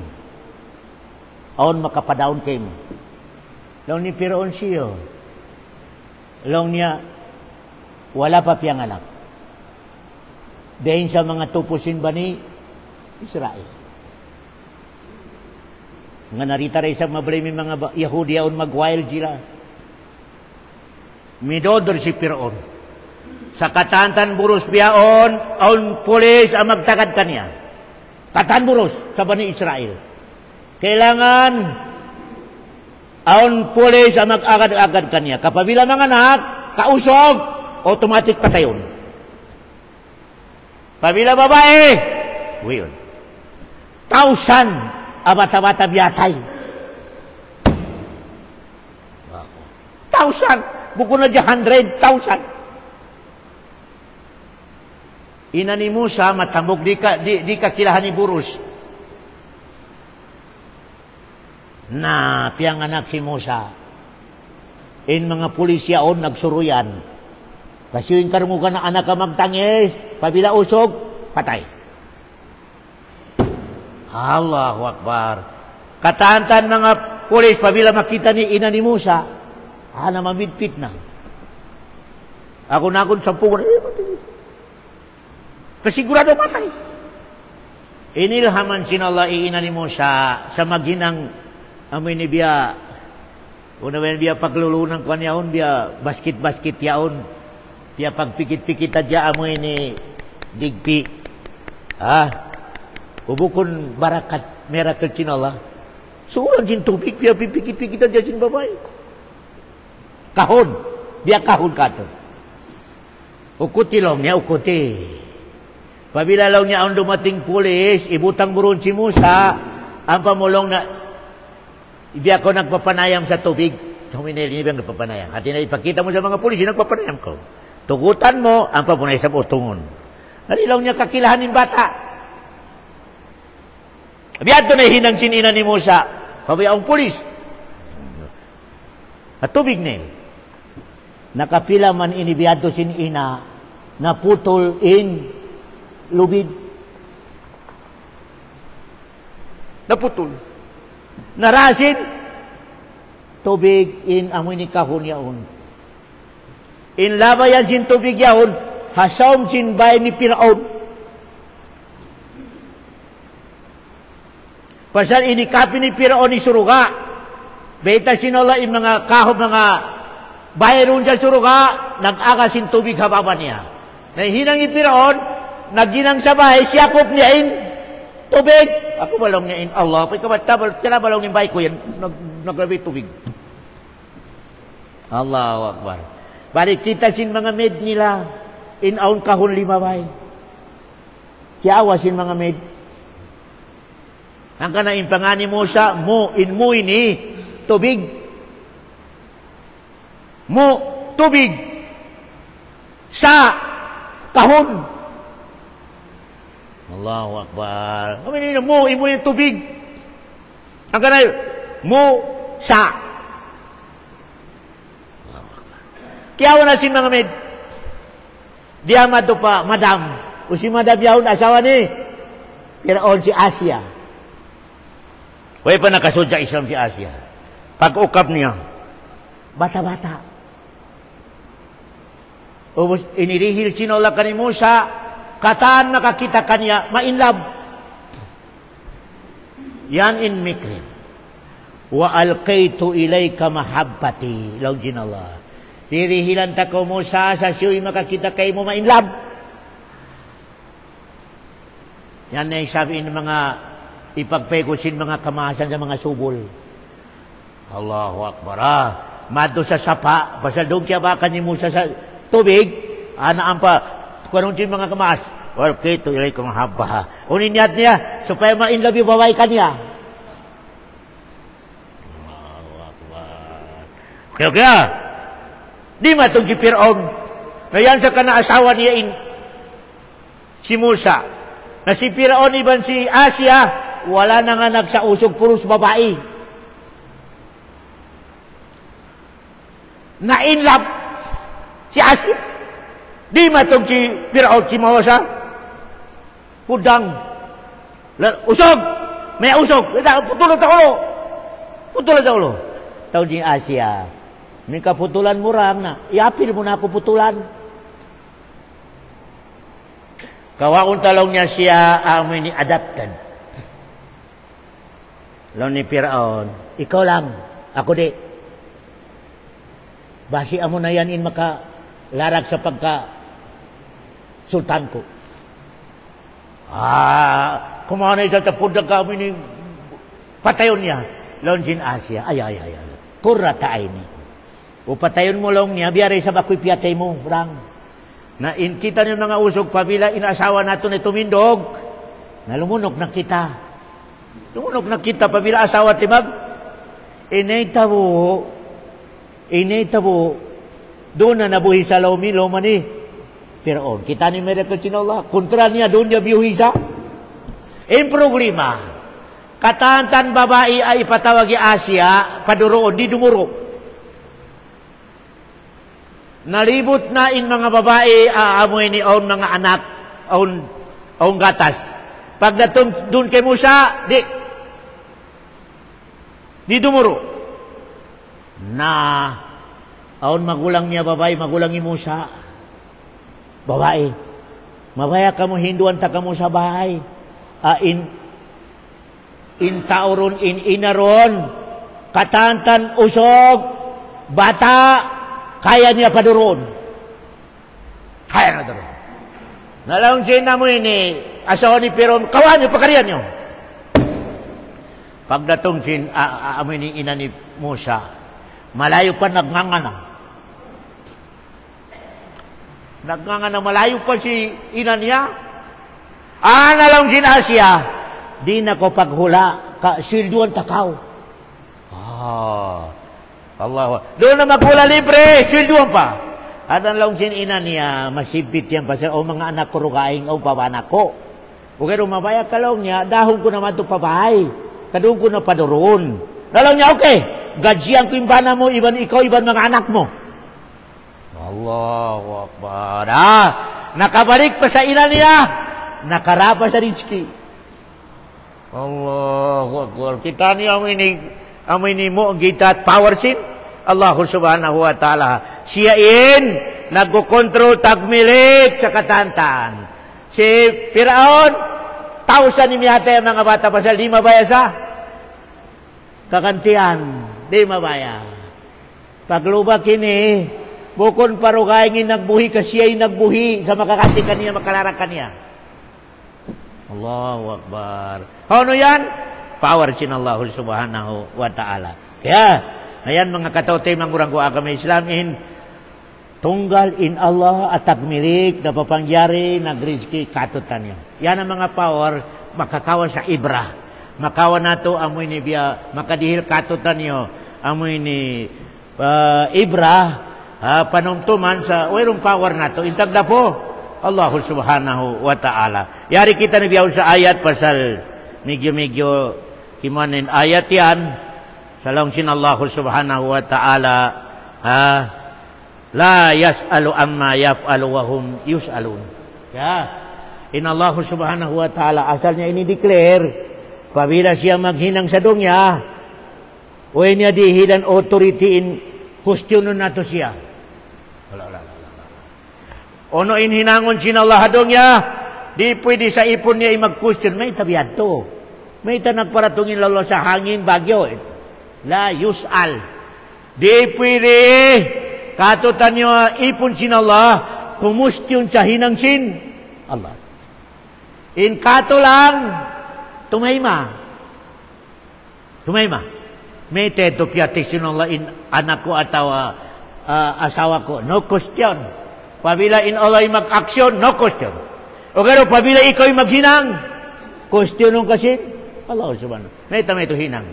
Aon makapadaon kay mo. Laon ni Firaun siyo. Laon niya, wala pa piyang anak. Dahil sa mga tupusin ba ni Israel. Nga narita rin sa mablay mga Yahudi aon mag-wild sila. Midodor si Firaun. Sa katantan buros biyaon, aon pulis ang magtakad kanya. Katan buros sa Bani Israel. Kailangan aon pulis ang mag-agad-agad kanya. Kapabila mga anak, kausog, automatic patayon. Pabila babae, wiyon. 1,000 abata-bata biyatay. 1,000. Buko na dyan 100,000. Ina ni Musa, matambog di ka kilahan ni Burus. Na, piyang anak si Musa. In mga pulisyaon, nagsuruyan. Kasi yung karungugan na anak ka magtangis, pabila usog, patay. Allahu Akbar. Katantan mga pulis, pabila makita ni ina ni Musa, na mamidpit na. Ako na akong 10. Kasigurado matay. Inilhaman sinallah ina ni Musa sa maginang amoy ni biya. Una biya paglulunan ko niyaon, biya basket-basket yaon. Biya pagpikit-pikit adya amoy ni digpi. Ubukon barakat miracle sinallah. Suulan sin tubig, biya pipikit-pikit adya sin babay. Kahon. Biya kahon kato. Ukuti lang niya, ukuti. Pabila lang niya ang dumating pulis, ibutang buron si Musa, ang pamulong na, biya ko nagpapanayam sa tubig. Huminili niya biyang nagpapanayam. At ipakita mo sa mga pulis, nagpapanayam ko. Tugutan mo, ang papunay sa utungon. Nalilaw niya kakilahan ng bata. Biya ito na hinang sinina ni Musa. Pabaya ang pulis. At tubig na yun. Nakapila man inibiyado sin ina na putol in lubid. Naputol. Narasin tubig in amoy ni kahon yaon. In labayan sin tubig yaon, hasawm sin bay ni Firaun. Pasal inikapi ni Firaun ni suruga. Beta sinala in mga kahon mga bayron sa suruga, nag-agasin tubig hababa niya. Nahihinang ni Firaun, naginang sa bahay, siyakop niya in tubig. Ako balong niya in Allah. Kaya balong niya bahay ko yan, naglabi tubig. Allahu Akbar. Balik kita sin mga med nila, in aun kahon 5 bay. Kiawa sin mga med. Ang kanain pangani Musa, mo ini tubig. Mo tubig sa kahon. Allahu Akbar. Kami nila mo yung tubig. Ang kanay mo sa. Kaya wala si mga med. Diamad to pa madam. O si madam yawon asawa ni Firaun si Asia. Way pa nakasud sa Islam si Asia. Pag-ukap niya, bata-bata. O inirihil sinola ka ni Musa, kataan nakakita kanya, ma-inlove. Yan in mikrim. Wa alqaitu ilayka mahabbati. Laujin Allah. Tirihilan ta ko Musa, sa siyo'y makakita kay mo ma-inlove. Yan na yung sabi ng mga ipagpegosin mga kamahasan sa mga subol. Allahu Akbar. Mado sa sapa, basta doon kaya ba kanimo sa tubig, anaan pa, kung mga kamahas, okay, ito ilay kong haba. Unin niya, supaya ma-inlove yung babae kanya. Allahu Akbar. Kaya, di matong si Fir'aun, ngayon sa kanaasawa niya si Musa, na si Fir'aun iban si Asia, wala na nga nagsausog, puros babae. Na-inlove si Asia. Di matong si Fir'aun, si Musa, pudang, usog, may usog, putulan sa ulo. Putulan sa ulo. Tawag ni Asia, may kaputulan mo ram na, iapil mo na ako putulan. Kawaon talong niya siya amoy ni adapted. Laon ni Fir'aun, ikaw lang, ako di. Basi amo na yan in makalarag sa pagka sultan ko. Kumana isa tapudag kami ni patayon niya. Laon sin Asia, ay. Kurata ay ni. O patayon mo lang niya, biyari sa bakoy piyatay mo, rang. Na kita niyo mga usog, pabila inasawa nato na tumindog, na lumunok na kita. Lumunok na kita, pabila asawa timag, inay tabo, doon na nabuhi sa laumilo mani. Pero kita ni Miracle Allah, kontra niya, doon niya biyuhisa. Ang problema, katantan babae ay ipatawag Asia, paduroon, di dumuro. Nalibot na in mga babae, aamoy ni on mga anak, on gatas. Pag natong doon kay Musa, di dumuro. Na, aon magulang niya babae, magulang ni Musa. Babae, mabaya ka mo hinduan ta ka mo sa bahay. In tauron, in inaron, katantan, usog, bata, kaya niya paduroon. Kaya na doon. Nalaong siya mo ini, asawa ni Fir'aun, kawan niyo, pakariyan niyo. Pagdatong sin, amoy ni ina ni Musa, malayo pa nagngangana. Nagngangana, malayo pa si ina niya. Nalaong sin Asia, di na ko paghula, silduan takaw. Allah. Doon na magpula libre, silduan pa. At ang laong sin ina niya, masibit yan pa siya, mga anak ko rugaing, pabanak ko. O kaya mabaya ka laong niya, dahon ko naman ito pabahay. Kadung ko na paduroon. Laong niya, okay, gajian ko yung bana mo, iban ikaw, iban mga anak mo. Allahu Akbar. Nakabalik pa sa ina niya, nakarapa sa Rizki. Allahu Akbar. Kita niya amoy ni mo, gitat power sin. Allah subhanahu wa ta'ala. Siyain, nagkukontrol tagmilik sa katantan. Si Fir'aun, 1,000 ni miyate ang mga bata pasal, di mabaya sa kakantian. Di mabaya. Paglubak ini, bukon parugaingin nagbuhi, kasiya'y nagbuhi sa makakanti kaniya, makalarang kaniya. Allahu Akbar. Ano yan? Power sin Allah subhanahu wa ta'ala. Kaya, ayan mga katautay, mangurang ko agama Islam tunggal in Allah at tagmilik, napapangyari, nagrizki, katutan niya. Yan ang mga power, makakawa sa ibra. Makawa na to, amoy ni biya, makadihil katutan niyo, amoy ni ibra, panumtuman sa, wairong power na to, intagda po, Allah subhanahu wa ta'ala. Yari kita na biyaw sa ayat, pasal, medyo kimanin ayat yan, salong sin Allah subhanahu wa ta'ala, la yas'alu amma yaf'alu wa hum yus'alun. In Allah subhanahu wa ta'ala, asal niya ini-declare, pabila siya maghinang sa dunya, o niya dihilan authority in questionon nato siya. Ono inhinangon sin Allah dunya, di pwede sa ipon niya mag-question, may tabiad to. May nagparatungin lalo sa hangin, bagyo. La yus'al. Di pwede katutan niyo ipon sin Allah, kumustyon sa hinang sin Allah. In kato lang, tumayma. May teto piyatik sinullah in anak ko ataw asawa ko. No question. Pabila in Allah mag-aksyon, no question. O gano, pabila ikaw maghinang, questionong kasi, Allah subhanahu. May ito hinang.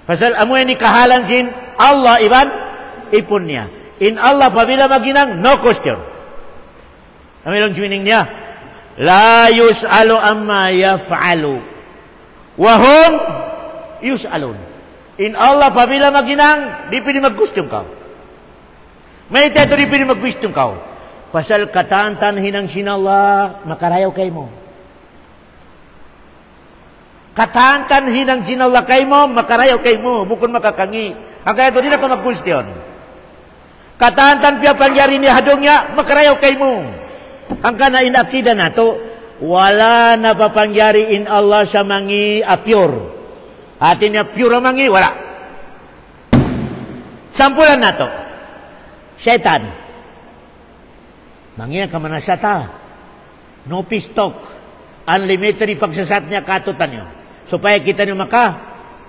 Pasal amoy ni kahalan sin Allah iban, ipon niya. In Allah, pabila maghinang, no question. Kami lang meaning niya. La yus'alu amma yaf'alu. Wahum yus'alun. In Allah, pabila maghinang, di pwede mag-question ka. May teto di pwede mag-question ka. Pasal katantan hinang sinallah, makarayaw kay mo. Katantan hinang sinallah kay mo, makarayaw kay mo. Bukod makakangi. Ang kaya ito, di na ka mag-question. Katantan piya pangyari ni hadong niya, makarayaw kay mo. Ang kana inakida na to, wala na papangyari in Allah sa mangi pure. Atin niya pure mangi, wala. Sampulan na to. Syaitan. Mangi ka manasata. No pistok. Unlimited pagsasat niya katutan niyo. Supaya kita niyo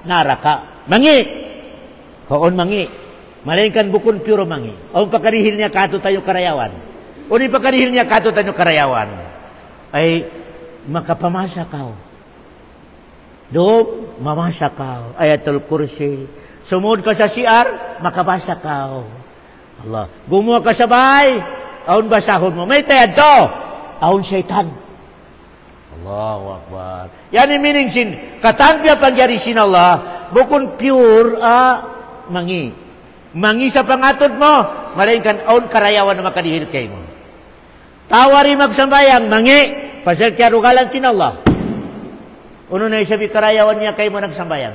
naraka. Mangi. Kaon mangi. Malainkan bukun pure mangi. O pakarihil niya katutan niyo karayawan. O ni pakarihil niya katutan niyo karayawan. Ay makapamasa ka. Doon, mamasa ka. Ayatul Kursi. Sumud ka sa siar, makabasa ka. Allah. Gumawa ka sabay, aun basahon mo. May tayad to. Aun syaitan. Allahu Akbar. Yan yung meaning sin. Katangpya pangyari sin Allah, bukun pure, mangi. Mangi sa pangatod mo, malainkan aun karayawan na makadihil kay mo. Tawari magsambayang, mangi. Pasal kaya rugalan sin Allah. Uno na isabi karayawan niya kay mo nagsambayang.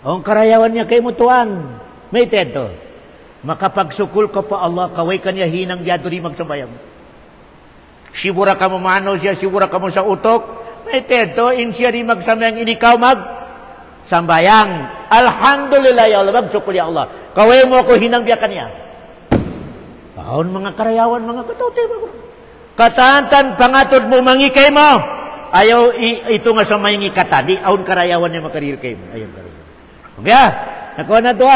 Aun karayawan niya kay mo tuang. May teto. Makapagsukul ka pa Allah, kaway kanya hinang diado rin magsambayang. Sibura ka mo mano siya, sibura ka mo sa utok. May teto, in siya rin magsambayang, inikaw magsambayang. Alhamdulillah ya Allah, magsukul ya Allah. Kaway mo ako hinang biya kanya. Kaon mga karayawan, mga katote. Katantan, pangatod mo, mangikay mo. Ayaw ito nga sa may katadi, aun karayawan niya makarir kay mo. Ayaw karayawan. Okay, nakuha na ito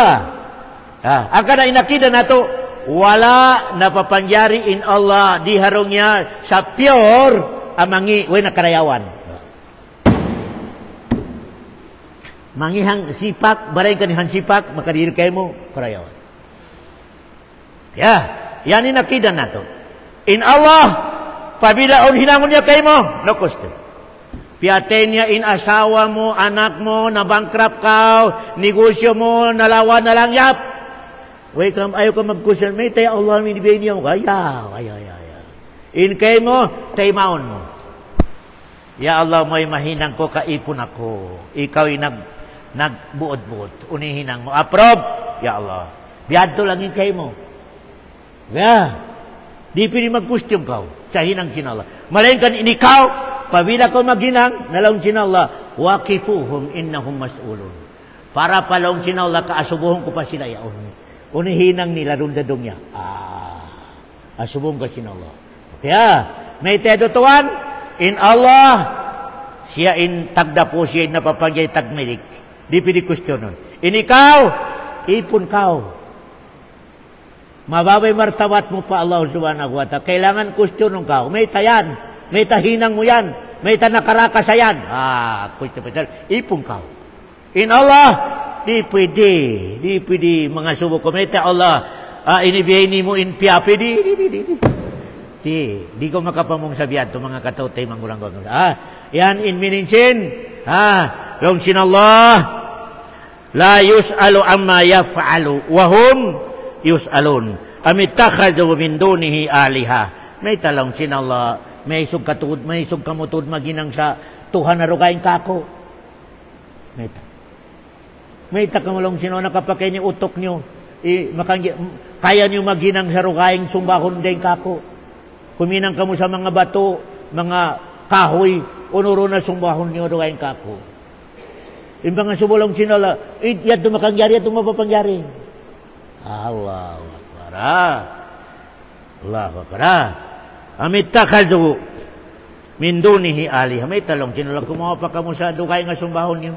ang kada inakida na ito, wala napapangyari in Allah di harong niya sa pure amangi, way na karayawan. Mangihang sipak, baray kanihan sipak, makarir kay mo, karayawan. Yan inakida na ito. In Allah, pabila on hinangon niya kay mo, no question. Piyatin niya in asawa mo, anak mo, na-bankrupt ka, negosyo mo, nalawa na lang, yap. Wait, ayaw ka mag-question, may tayo Allah, may nibigay niya mo, ayaw. In kay mo, tayo maon mo. Ya Allah, may mahinang ko, kaipon ako. Ikaw ay nagbuot-buot. Unihinang mo. Approve, ya Allah. Biyado lang in kay mo. Di pili mag-question ka, sa hinang sinala. Malayin kan inikaw, pabila ko maghinang, nalaong sinala, wakifuhum innahum mas'ulun. Para palaong sinala, kaasubuhon ko pa sila yaon. Unihinang nila rundadong niya. Asubong ka sinala. Kaya, may tedutuan, in Allah, siya in tagdapo, siya in napapagyay tagmilik. Di pili question nun. In ikaw, ipon kao. Mababay martawat mo pa Allah subhanahu wa ta'ala. Kailangan question ng kao. May tayan. May tahinang mo yan. May tanakaraka sa yan. Question pa. Ipon kao. In Allah, di pwede mga subo ko. May ta Allah, inibiyay ni mo in piyapi. Di ko makapamong sabihan ito mga katautay mangurang gawin. Yan in mininsin. Long sin Allah, la yus'alu amma yaf'alu wahum yus'alun. Amittakhadhu min dunihi aliha. May talong sin Allah, may isog kamutud maginang sa Tuhan na rugayin kako. May takamalong sino nakapakay ni utok nyo. Kaya nyo maginang sa rugayin sumbahon din kako. Kuminang kamo sa mga bato, mga kahoy, unuro na sumbahon nyo rugayin kako. Yung mga subulong sino yan tumakangyari, yan tumapapangyari. Allahu Akbar. Allahu Akbar. Amittakhadhu min dunihi aliha. May talong sinulang kumawa pa kamo sa dugay nga sumbahon niyo.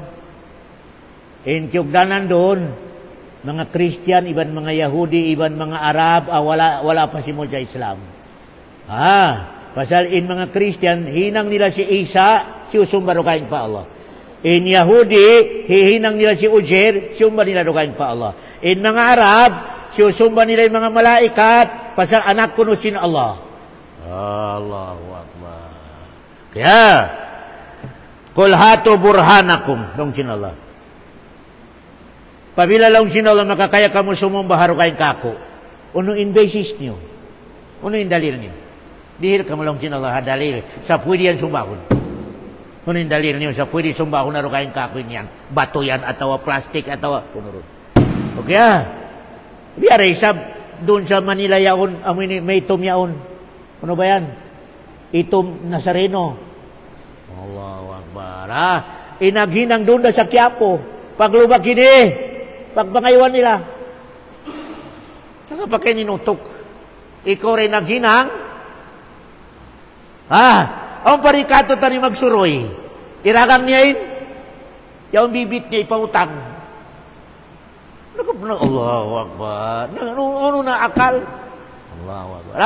Inkyugdanan doon, mga Christian, iban mga Yahudi, iban mga Arab, wala pa si Mudya Islam. Pasal in mga Christian, hinang nila si Isa, siusumba dugayin pa Allah. In Yahudi, hihinang nila si Ujair, siumba nila dugayin pa Allah. In mga Arab, siusumba nila yung mga malaikat, pasal anak kunusin Allah. Allahu Akbar. Kaya, kul hatu burhanakum, dong sin Allah. Pabila lang sin Allah, makakaya kamu sumumba harukain kako. Uno in basis niyo? Uno in dalil niyo? Dihil kamu lang sin Allah dalil sa pwede yan sumbahon. Uno in dalil niyo sa pwede sumbahon harukain kako yan. Bato yan, atau plastik, atau punurun. Okay biar isab doon sa Manila yaon, may itom yaon. Ano ba yan? Itom Nazareno. Allahu Akbar. Inaghinang doon sa Quiapo. Paglubak ini, pagpangaywan nila. Saka pa kayo ninutok. Ikaw rin naghinang. Ang parikato tani magsuroy. Iragang niya yun. Yung bibit niya ipautang. Allahu Akbar. Ano na akal? Allahu Akbar.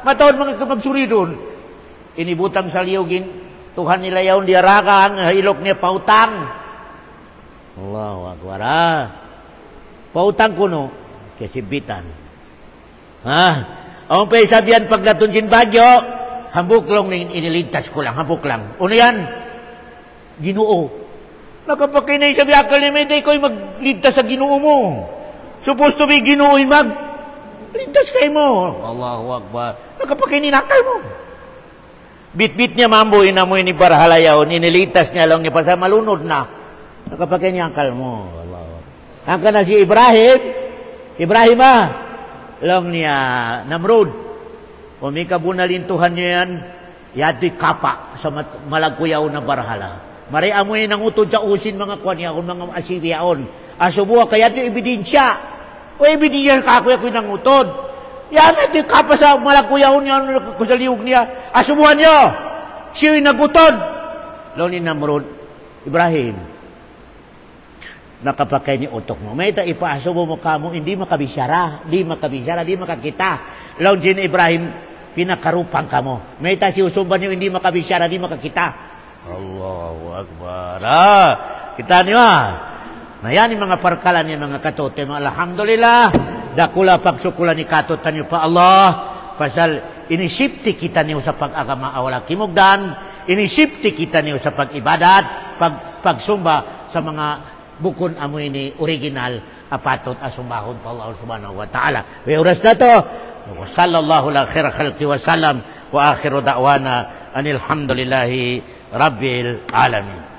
Mataon mga magsuri doon. Inibutang sa liyogin. Tuhan nila yaon diarakan. Hilok niya pautang. Allahu Akbar. Pautang kuno. Kesibitan. Ang paisabihan paglatun sin bagyo. Hambuk lang inilintas ko lang. Hambuk lang. Ano yan? Ginoo. Nakapakinay sa biyakal ni Meday ko'y magligtas sa ginoo mo. Supposed to be ginooin ligtas kayo mo. Allahu Akbar. Nakapakininakal mo. Bit-bit niya mamboy na mo ini barhalayaon. Inilitas niya lang niya pa sa malunod na. Nakapakininakal mo. Allahu Akbar. Ang ka na si Ibrahim. Ibrahim lang niya Namrud. Umikabunalin Tuhan niya yan. Yato'y kapa sa malagkuyaw na barhala. Maray amoy nang utod sa usin mga kwanyaon, mga Assyriaon. Asubuha kaya ito ebidensya. O ebidensya kakuya ko nang utod. Yan ito kapa sa malagkuyaon niya, sa liog niya. Asubuhan niyo. Siya'y nagutod. Law ni Namrud, Ibrahim, nakapakay ni utok mo. May ita ipaasubo mo kamo, hindi makabisyara, di makakita. Law ni Ibrahim, pinakarupang kamo. May ita siusumban niyo, hindi makabisyara, di makakita. Allahu Akbar. Kita niyo na yan yung mga parkalan niya mga katote. Alhamdulillah. Dakula pagsukulan ni katotan niyo pa Allah. Pasal inisipti kita niyo sa pag-agama awala kimugdan. Inisipti kita niyo sa pag-ibadat. Pagsumba sa mga bukon amoy ni original apatot asumbahon pa Allah subhanahu wa ta'ala. May oras na to. Sallallahu la khaira khalqi wa salam. Wa akhiru da'wana anilhamdulillahi Rabbil Alamin.